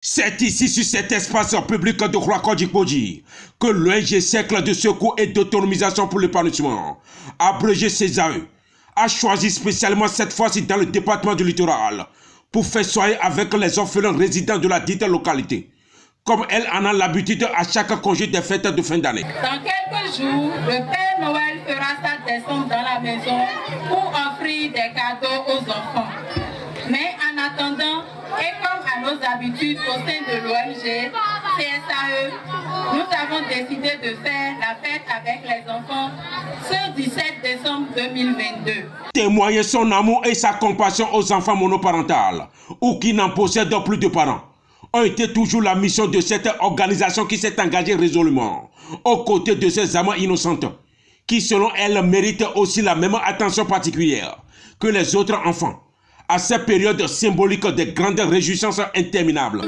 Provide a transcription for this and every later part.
C'est ici, sur cet espace public de Khouakodjikpodji, que l'ONG Cercle de secours et d'autonomisation pour l'épanouissement, abrégé CESAE, a choisi spécialement cette fois-ci dans le département du littoral pour festoyer avec les orphelins résidents de la dite localité, comme elle en a l'habitude à chaque congé des fêtes de fin d'année. Dans quelques jours, le Père Noël fera sa descente dans la maison pour offrir des cadeaux aux enfants. Mais en attendant, et comme à nos habitudes au sein de l'ONG CSAE, nous avons décidé de faire la fête avec les enfants ce 17 décembre 2022. Témoigner son amour et sa compassion aux enfants monoparentales ou qui n'en possèdent plus de parents ont été toujours la mission de cette organisation qui s'est engagée résolument aux côtés de ces âmes innocentes qui, selon elle, méritent aussi la même attention particulière que les autres enfants à cette période symbolique des grandes réjouissances interminables.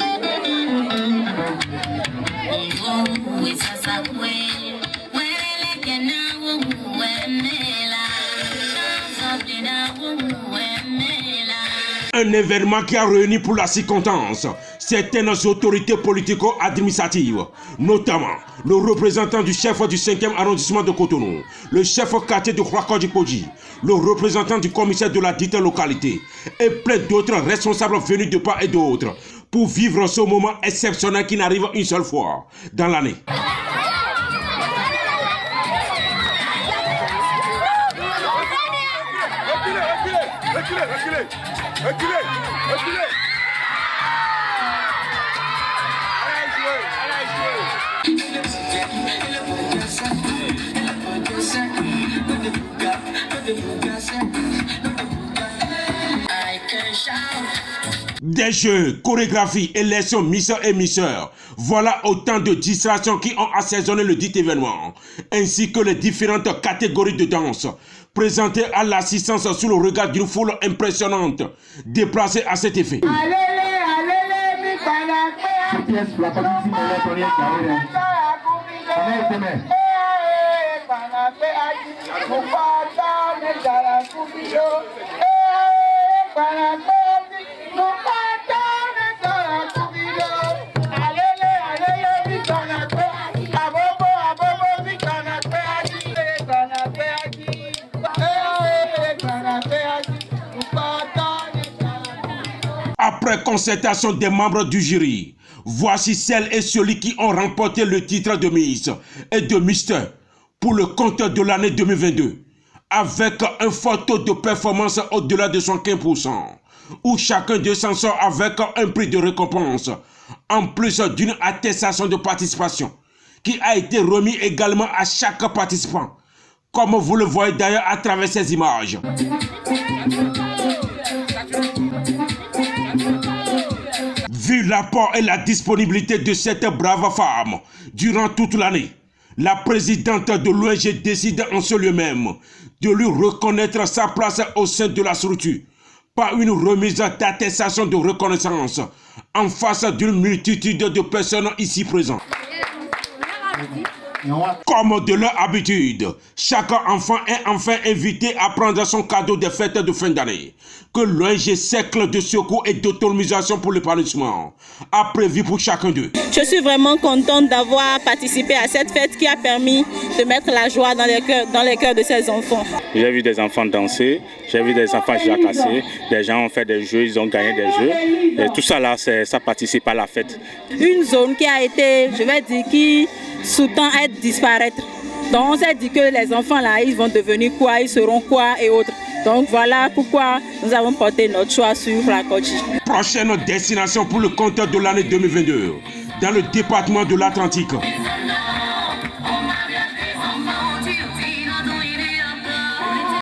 Un événement qui a réuni pour la circonstance certaines autorités politico-administratives, notamment le représentant du chef du 5e arrondissement de Cotonou, le chef quartier de Khouakodjikpodji, le représentant du commissaire de la dite localité et plein d'autres responsables venus de part et d'autre pour vivre ce moment exceptionnel qui n'arrive une seule fois dans l'année. Des jeux, chorégraphies et leçons misseurs et misseurs, voilà autant de distractions qui ont assaisonné le dit événement, ainsi que les différentes catégories de danse, présentées à l'assistance sous le regard d'une foule impressionnante, déplacée à cet effet. Après concertation des membres du jury, voici celles et ceux qui ont remporté le titre de Miss et de Mister pour le compte de l'année 2022, avec un fort taux de performance au-delà de 115%, où chacun de s'en sort avec un prix de récompense, en plus d'une attestation de participation, qui a été remis également à chaque participant, comme vous le voyez d'ailleurs à travers ces images. Vu l'apport et la disponibilité de cette brave femme durant toute l'année, la présidente de l'ONG décide en ce lieu même de lui reconnaître sa place au sein de la structure par une remise d'attestation de reconnaissance en face d'une multitude de personnes ici présentes. Comme de leur habitude, chaque enfant est enfin invité à prendre son cadeau des fêtes de fin d'année que l'ONG Cercle de secours et d'autonomisation pour l'épanouissement a prévu pour chacun d'eux. Je suis vraiment contente d'avoir participé à cette fête qui a permis de mettre la joie dans les cœurs de ces enfants. J'ai vu des enfants danser, j'ai vu des enfants jacasser, des gens ont fait des jeux, ils ont gagné des jeux. Et tout ça là, ça participe à la fête. Une zone qui a été, je vais dire, qui sous-tend à disparaître. Donc on s'est dit que les enfants là, ils vont devenir quoi, ils seront quoi et autres. Donc voilà pourquoi nous avons porté notre choix sur Khouakodji. Prochaine destination pour le compte de l'année 2022, dans le département de l'Atlantique.